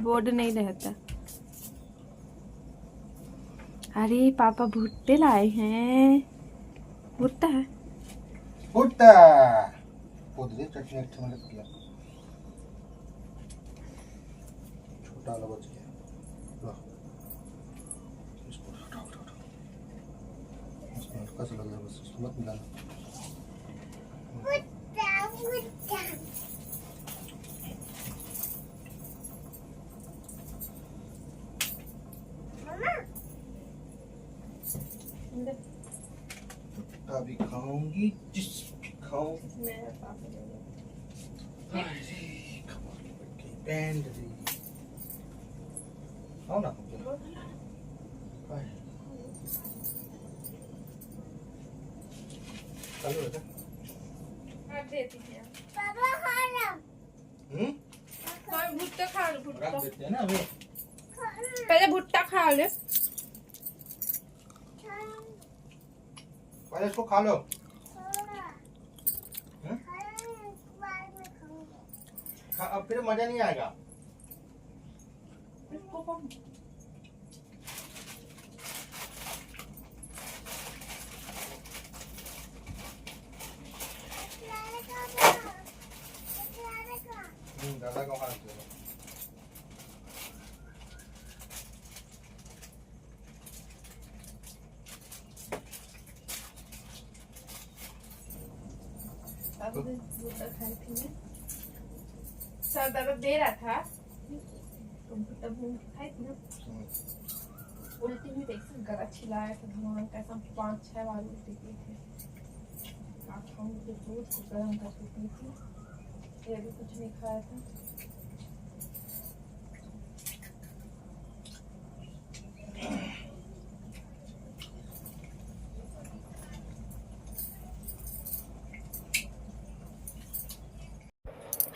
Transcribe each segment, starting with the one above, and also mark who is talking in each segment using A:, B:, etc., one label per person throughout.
A: Board नहीं रहता। अरे पापा भुट्टे लाए हैं। भुट्टा है,
B: भुट्टा पोदरी चटनी अच्छी मिलती किया छोटा वाला बच गया। लो इसको उठाओ उठाओ उठाओ। इसमें हल्का सा लग रहा है बस, इसको मत मिलाना।
C: भुट्टा भुट्टा मम्मा
B: भुट्टा भी खाऊंगी, जिस भी खाऊं। अरे कमाल की बच्ची बैंड दी। आओ ना हाय चालू है क्या?
C: पापा खाना
A: भुट्टा खा लो। भुट्टा
B: रख देते हैं ना अभी।
A: पहले भुट्टा खा ले।
B: पहले इसको खा लो। अब फिर मजा नहीं आएगा। दादा को खाना चाहिए।
A: सर दर्द दे रहा था तो भुट्टा भून के खाई थी ना। उल्टी भी देखी, गला छिलाया था भगवान कैसा 5-6 बार उल्टी की थी। आँखों में तो दूध को गर्म करके पी थी, ये भी कुछ नहीं खाया था।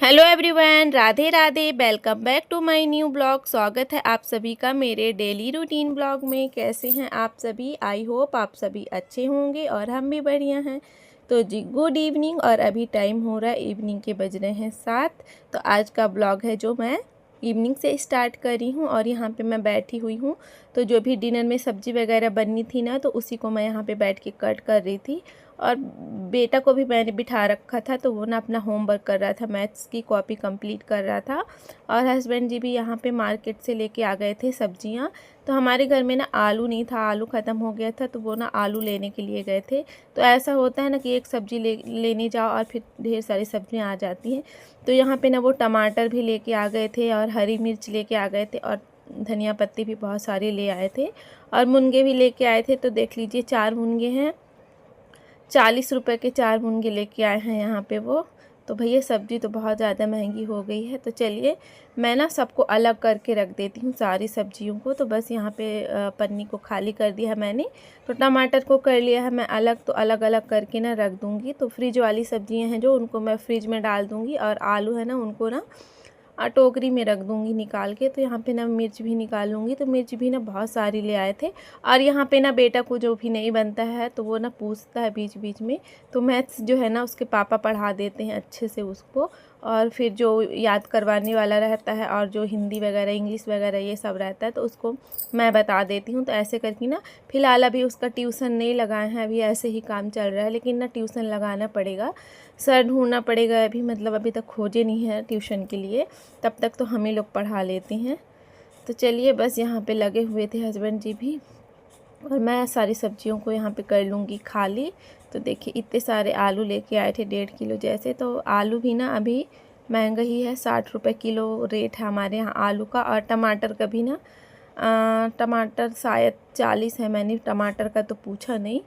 A: Hello everyone, Radhe Radhe. Welcome back to my new blog. स्वागत है आप सभी का मेरे डेली रूटीन ब्लॉग में। कैसे हैं आप सभी? आई होप आप सभी अच्छे होंगे और हम भी बढ़िया हैं। तो जी गुड इवनिंग। और अभी टाइम हो रहा है, इवनिंग के बज रहे हैं 7। तो आज का ब्लॉग है जो मैं इवनिंग से स्टार्ट कर रही हूँ। और यहाँ पे मैं बैठी हुई हूँ, तो जो भी डिनर में सब्ज़ी वगैरह बननी थी ना, तो उसी को मैं यहाँ पे बैठ के कट कर रही थी। और बेटा को भी मैंने बिठा रखा था, तो वो ना अपना होमवर्क कर रहा था, मैथ्स की कॉपी कंप्लीट कर रहा था। और हस्बैंड जी भी यहाँ पे मार्केट से लेके आ गए थे सब्जियाँ। तो हमारे घर में ना आलू नहीं था, आलू ख़त्म हो गया था, तो वो ना आलू लेने के लिए गए थे। तो ऐसा होता है ना कि एक सब्ज़ी लेने जाओ और फिर ढेर सारी सब्जियाँ आ जाती हैं। तो यहाँ पे ना वो टमाटर भी लेके आ गए थे और हरी मिर्च लेके आ गए थे और धनिया पत्ती भी बहुत सारी ले आए थे और मुनगे भी लेके आए थे। तो देख लीजिए 4 मुनगे हैं, 40 रुपए के 4 मुनगे लेके आए हैं यहाँ पे वो। तो भैया सब्ज़ी तो बहुत ज़्यादा महंगी हो गई है। तो चलिए मैं ना सबको अलग करके रख देती हूँ, सारी सब्जियों को। तो बस यहाँ पे पन्नी को खाली कर दिया है मैंने। तो टमाटर को कर लिया है मैं अलग, तो अलग अलग करके ना रख दूँगी। तो फ्रिज वाली सब्जियाँ हैं जो, उनको मैं फ्रिज में डाल दूँगी। और आलू है ना, उनको ना टोकरी में रख दूँगी निकाल के। तो यहाँ पे ना मिर्च भी निकालूँगी। तो मिर्च भी ना बहुत सारी ले आए थे। और यहाँ पे ना बेटा को जो भी नहीं बनता है तो वो ना पूछता है बीच बीच में। तो मैथ्स जो है ना उसके पापा पढ़ा देते हैं अच्छे से उसको। और फिर जो याद करवाने वाला रहता है और जो हिंदी वगैरह इंग्लिश वगैरह ये सब रहता है तो उसको मैं बता देती हूँ। तो ऐसे करके ना फ़िलहाल अभी उसका ट्यूशन नहीं लगाए हैं, अभी ऐसे ही काम चल रहा है। लेकिन ना ट्यूशन लगाना पड़ेगा, सर ढूंढना पड़ेगा अभी, मतलब अभी तक खोजे नहीं है ट्यूशन के लिए। तब तक तो हम ही लोग पढ़ा लेते हैं। तो चलिए बस यहाँ पे लगे हुए थे हस्बैंड जी भी, और मैं सारी सब्जियों को यहाँ पे कर लूँगी खाली। तो देखिए इतने सारे आलू लेके आए थे 1.5 किलो जैसे। तो आलू भी ना अभी महंगा ही है, 60 रुपये किलो रेट है हमारे यहाँ आलू का। और टमाटर का भी ना टमाटर शायद 40 है, मैंने टमाटर का तो पूछा नहीं।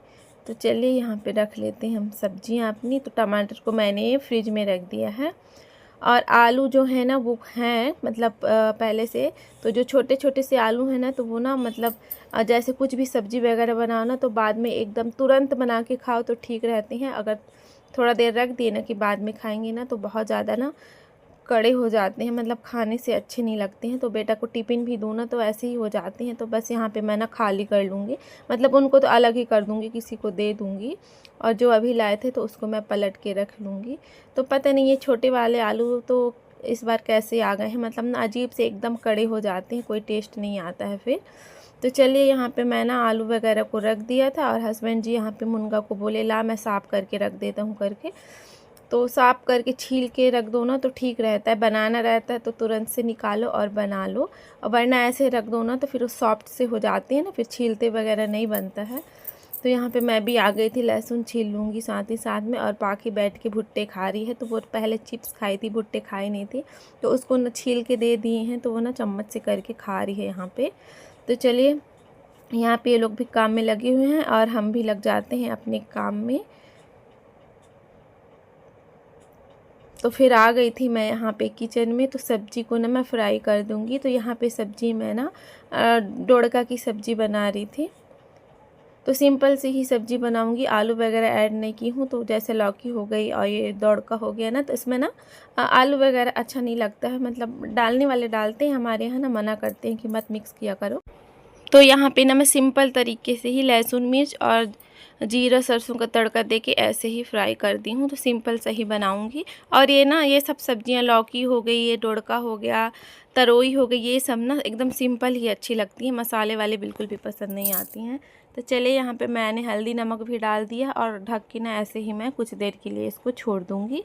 A: तो चलिए यहाँ पे रख लेते हैं हम सब्जियाँ अपनी। तो टमाटर को मैंने फ्रिज में रख दिया है। और आलू जो है ना वो हैं मतलब पहले से, तो जो छोटे छोटे से आलू हैं ना, तो वो ना मतलब जैसे कुछ भी सब्ज़ी वगैरह बनाओ ना, तो बाद में एकदम तुरंत बना के खाओ तो ठीक रहते हैं। अगर थोड़ा देर रख दिए ना कि बाद में खाएंगे ना, तो बहुत ज़्यादा ना कड़े हो जाते हैं, मतलब खाने से अच्छे नहीं लगते हैं। तो बेटा को टिफ़िन भी दूँ ना तो ऐसे ही हो जाते हैं। तो बस यहाँ पे मैं ना खाली कर लूँगी, मतलब उनको तो अलग ही कर दूँगी, किसी को दे दूँगी। और जो अभी लाए थे तो उसको मैं पलट के रख लूँगी। तो पता नहीं ये छोटे वाले आलू तो इस बार कैसे आ गए हैं, मतलब ना अजीब से एकदम कड़े हो जाते हैं, कोई टेस्ट नहीं आता है फिर। तो चलिए यहाँ पे मैं ना आलू वगैरह को रख दिया था और हस्बैंड जी यहाँ पे मुनगा को बोले ला मैं साफ़ करके रख देता हूँ करके। तो साफ़ करके छील के रख दो ना तो ठीक रहता है, बनाना रहता है तो तुरंत से निकालो और बना लो, और वरना ऐसे रख दो ना तो फिर वो सॉफ्ट से हो जाती है ना, फिर छीलते वगैरह नहीं बनता है। तो यहाँ पे मैं भी आ गई थी, लहसुन छील लूँगी साथ ही साथ में। और पाखी बैठ के भुट्टे खा रही है, तो वो पहले चिप्स खाई थी, भुट्टे खाई नहीं थी, तो उसको न छील के दे दिए हैं, तो वो ना चम्मच से करके खा रही है यहाँ पे। तो चलिए यहाँ पे ये लोग भी काम में लगे हुए हैं और हम भी लग जाते हैं अपने काम में। तो फिर आ गई थी मैं यहाँ पे किचन में, तो सब्ज़ी को ना मैं फ्राई कर दूँगी। तो यहाँ पे सब्ज़ी मैं ना डोड़का की सब्ज़ी बना रही थी, तो सिंपल सी ही सब्ज़ी बनाऊँगी, आलू वगैरह ऐड नहीं की हूँ। तो जैसे लौकी हो गई और ये दौड़का हो गया ना, तो इसमें ना आलू वगैरह अच्छा नहीं लगता है, मतलब डालने वाले डालते हैं, हमारे यहाँ ना मना करते हैं कि मत मिक्स किया करो। तो यहाँ पे ना मैं सिंपल तरीके से ही लहसुन मिर्च और जीरा सरसों का तड़का देके ऐसे ही फ्राई कर दी हूँ, तो सिंपल से ही बनाऊँगी। और ये ना ये सब सब्जियाँ, लौकी हो गई, ये डोड़का हो गया, तरोई हो गई, ये सब ना एकदम सिंपल ही अच्छी लगती है, मसाले वाले बिल्कुल भी पसंद नहीं आती हैं। तो चलिए यहाँ पे मैंने हल्दी नमक भी डाल दिया और ढक के ना ऐसे ही मैं कुछ देर के लिए इसको छोड़ दूँगी।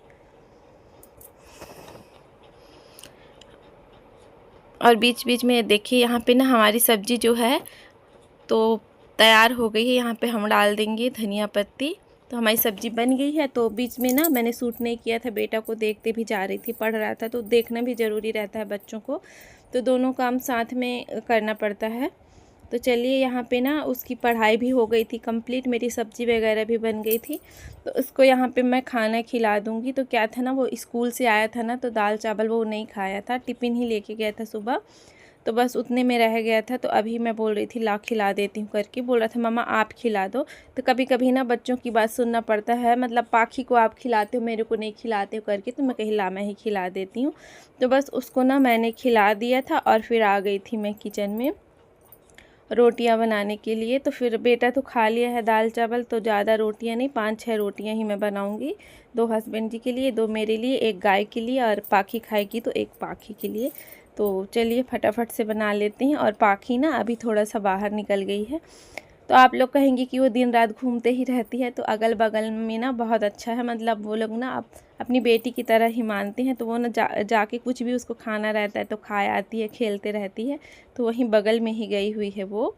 A: और बीच बीच में देखिए यहाँ पे ना हमारी सब्ज़ी जो है तो तैयार हो गई है। यहाँ पे हम डाल देंगे धनिया पत्ती। तो हमारी सब्ज़ी बन गई है। तो बीच में ना मैंने शूट नहीं किया था, बेटा को देखते भी जा रही थी, पढ़ रहा था, तो देखना भी ज़रूरी रहता है बच्चों को, तो दोनों काम साथ में करना पड़ता है। तो चलिए यहाँ पे ना उसकी पढ़ाई भी हो गई थी कंप्लीट, मेरी सब्ज़ी वगैरह भी बन गई थी। तो उसको यहाँ पे मैं खाना खिला दूँगी। तो क्या था ना, वो स्कूल से आया था ना, तो दाल चावल वो नहीं खाया था, टिफ़िन ही लेके गया था सुबह, तो बस उतने में रह गया था। तो अभी मैं बोल रही थी ला खिला देती हूँ करके, बोल रहा था मम्मा आप खिला दो। तो कभी कभी ना बच्चों की बात सुनना पड़ता है, मतलब पाखी को आप खिलाते हो, मेरे को नहीं खिलाते हो करके, तो मैं कही ला मैं ही खिला देती हूँ। तो बस उसको ना मैंने खिला दिया था और फिर आ गई थी मैं किचन में रोटियां बनाने के लिए। तो फिर बेटा तो खा लिया है दाल चावल, तो ज़्यादा रोटियां नहीं, 5-6 रोटियां ही मैं बनाऊंगी, 2 हस्बैंड जी के लिए, 2 मेरे लिए, 1 गाय के लिए, और पाखी खाएगी तो 1 पाखी के लिए। तो चलिए फटाफट से बना लेते हैं। और पाखी ना अभी थोड़ा सा बाहर निकल गई है। तो आप लोग कहेंगे कि वो दिन रात घूमते ही रहती है, तो अगल बगल में ना बहुत अच्छा है, मतलब वो लोग ना अपनी बेटी की तरह ही मानते हैं। तो वो ना जाके कुछ भी उसको खाना रहता है तो खा आती है, खेलते रहती है। तो वहीं बगल में ही गई हुई है वो।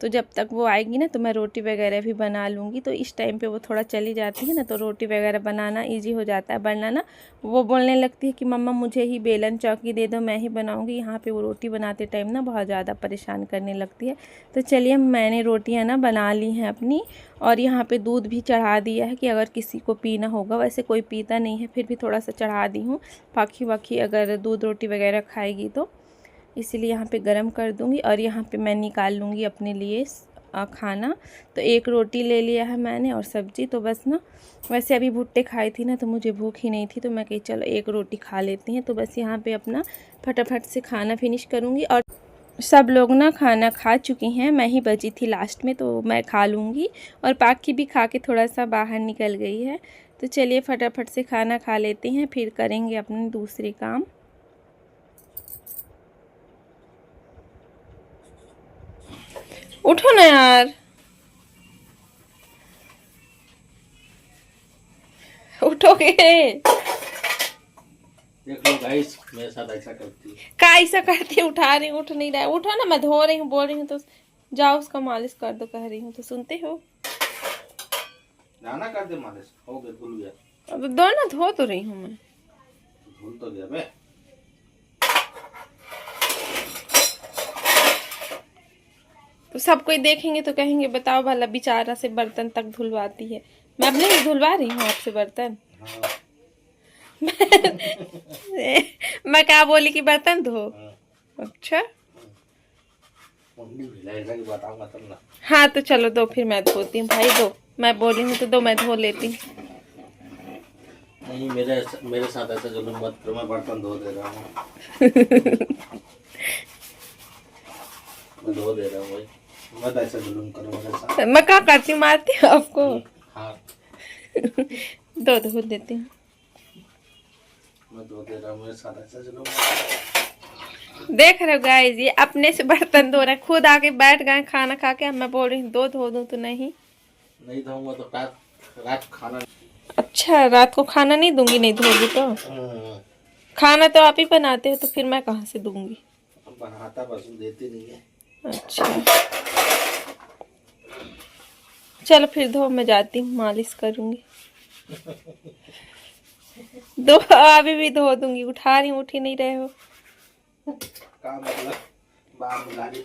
A: तो जब तक वो आएगी ना तो मैं रोटी वगैरह भी बना लूँगी। तो इस टाइम पे वो थोड़ा चली जाती है ना, तो रोटी वगैरह बनाना इजी हो जाता है, वरना ना वो बोलने लगती है कि मम्मा मुझे ही बेलन चौकी दे दो, मैं ही बनाऊँगी। यहाँ पे वो रोटी बनाते टाइम ना बहुत ज़्यादा परेशान करने लगती है। तो चलिए मैंने रोटियाँ ना बना ली हैं अपनी, और यहाँ पे दूध भी चढ़ा दिया है कि अगर किसी को पीना होगा, वैसे कोई पीता नहीं है, फिर भी थोड़ा सा चढ़ा दी हूँ, पाखी वाखी अगर दूध रोटी वगैरह खाएगी तो, इसीलिए यहाँ पे गरम कर दूँगी। और यहाँ पे मैं निकाल लूँगी अपने लिए खाना। तो 1 रोटी ले लिया है मैंने और सब्ज़ी। तो बस ना, वैसे अभी भुट्टे खाई थी ना, तो मुझे भूख ही नहीं थी, तो मैं कही चलो 1 रोटी खा लेती हैं। तो बस यहाँ पे अपना फटाफट से खाना फिनिश करूँगी। और सब लोग ना खाना खा चुकी हैं, मैं ही बची थी लास्ट में, तो मैं खा लूँगी। और पाखी भी खा के थोड़ा सा बाहर निकल गई है। तो चलिए फटाफट से खाना खा लेते हैं, फिर करेंगे अपने दूसरे काम। उठो ना यार, उठोगे?
B: देख लो गाइस, मेरे साथ ऐसा करती है।
A: का ऐसा करती, उठा रही हूँ, उठ नहीं रहा है, उठो ना, मैं धो रही हूँ, बोल रही हूँ तो जाओ उसका मालिश कर दो, कह रही हूँ तो सुनते हो?
B: ना कर दे मालिश, हो गया, धुल गया।
A: अब दो ना, धो तो रही हूँ मैं।
B: धुल तो गया बे।
A: तो सब कोई देखेंगे तो कहेंगे बताओ भला बेचारा से बर्तन तक धुलवाती है। मैं अपने ही धुलवा रही हूँ आपसे बर्तन।
B: हाँ।
A: मैं क्या बोली कि बर्तन धो? अच्छा
B: बताऊंगा तब ना।
A: हाँ, तो चलो दो, फिर मैं धोती हूँ भाई, दो, मैं बोली हूँ तो दो, मैं धो लेती हूँ।
B: नहीं, मेरे साथ ऐसा जुल्म मत करो, मैं बर्तन धो दे रहा हूँ। मैं धो दे रहा हूँ भाई, मत ऐसा जुल्म करो मेरे साथ।
A: मैं क्या करती हूँ, मारती हूँ आपको?
B: हाँ।
A: दो धो देती हूँ।
B: मैं धो दे रहा हूँ, मेरे साथ ऐसा चलो।
A: देख रहे हो गाइस, ये अपने से बर्तन धो रहे हैं, खुद आके बैठ गए खाना खा के। मैं बोल रही हूँ दो धो दूँ तो नहीं
B: धोऊंगा तो रात खाना।
A: अच्छा, रात को खाना नहीं दूंगी, नहीं धोगी तो। खाना तो आप ही बनाते हो, तो फिर मैं कहाँ से दूंगी।
B: बनाता बस देते नहीं है।
A: अच्छा चलो फिर धो, मैं जाती हूँ, मालिश करूंगी। दो अभी भी धो दूंगी, उठा रही हूँ, उठ ही नहीं रहे हो।
B: का मतलब बाहर बुला ली।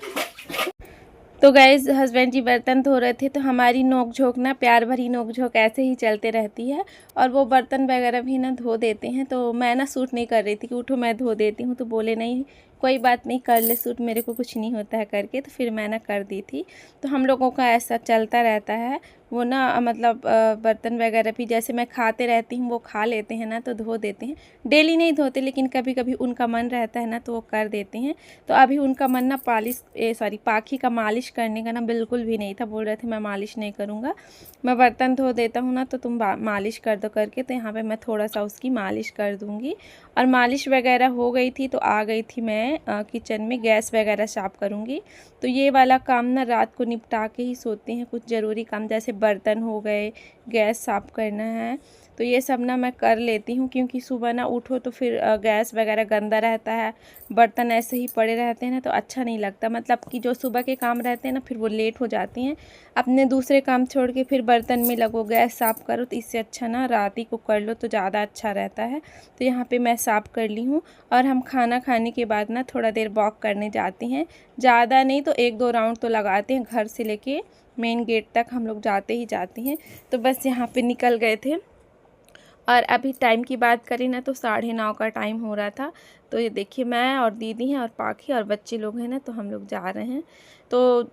A: तो गाइज हस्बैंड जी बर्तन धो रहे थे, तो हमारी नोक झोंक ना, प्यार भरी नोक झोंक ऐसे ही चलते रहती है। और वो बर्तन वगैरह भी ना धो देते हैं, तो मैं ना सूट नहीं कर रही थी कि उठो मैं धो देती हूँ, तो बोले नहीं कोई बात नहीं, कर ले सूट, मेरे को कुछ नहीं होता है करके। तो फिर मैं ना कर दी थी। तो हम लोगों का ऐसा चलता रहता है। वो ना मतलब बर्तन वगैरह भी जैसे मैं खाते रहती हूँ, वो खा लेते हैं ना तो धो देते हैं। डेली नहीं धोते, लेकिन कभी कभी उनका मन रहता है ना तो वो कर देते हैं। तो अभी उनका मन ना पाखी का मालिश करने का ना बिल्कुल भी नहीं था। बोल रहे थे मैं मालिश नहीं करूँगा, मैं बर्तन धो देता हूँ ना तो तुम मालिश कर दो करके। तो यहाँ पे मैं थोड़ा सा उसकी मालिश कर दूँगी। और मालिश वगैरह हो गई थी तो आ गई थी मैं किचन में, गैस वगैरह साफ़ करूँगी। तो ये वाला काम ना रात को निपटा के ही सोते हैं। कुछ ज़रूरी काम जैसे बर्तन हो गए, गैस साफ़ करना है, तो ये सब ना मैं कर लेती हूँ। क्योंकि सुबह ना उठो तो फिर गैस वगैरह गंदा रहता है, बर्तन ऐसे ही पड़े रहते हैं ना तो अच्छा नहीं लगता। मतलब कि जो सुबह के काम रहते हैं ना फिर वो लेट हो जाते हैं। अपने दूसरे काम छोड़ के फिर बर्तन में लगो, गैस साफ़ करो, तो इससे अच्छा ना रात ही को कर लो तो ज़्यादा अच्छा रहता है। तो यहाँ पे मैं साफ़ कर ली हूँ। और हम खाना खाने के बाद ना थोड़ा देर वॉक करने जाते हैं, ज़्यादा नहीं तो 1-2 राउंड तो लगाते हैं। घर से लेके मेन गेट तक हम लोग जाते ही जाते हैं। तो बस यहाँ पे निकल गए थे। और अभी टाइम की बात करें ना तो 9:30 का टाइम हो रहा था। तो ये देखिए मैं और दीदी हैं और पाखी और बच्चे लोग हैं ना, तो हम लोग जा रहे हैं। तो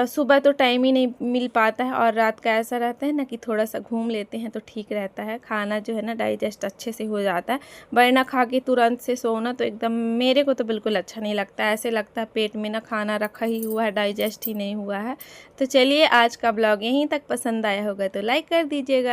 A: सुबह तो टाइम ही नहीं मिल पाता है, और रात का ऐसा रहता है ना कि थोड़ा सा घूम लेते हैं तो ठीक रहता है। खाना जो है ना डाइजेस्ट अच्छे से हो जाता है, वरना खा के तुरंत से सोना तो एकदम मेरे को तो बिल्कुल अच्छा नहीं लगता। ऐसे लगता है पेट में ना खाना रखा ही हुआ है, डाइजेस्ट ही नहीं हुआ है। तो चलिए आज का ब्लॉग यहीं तक, पसंद आया होगा तो लाइक कर दीजिएगा।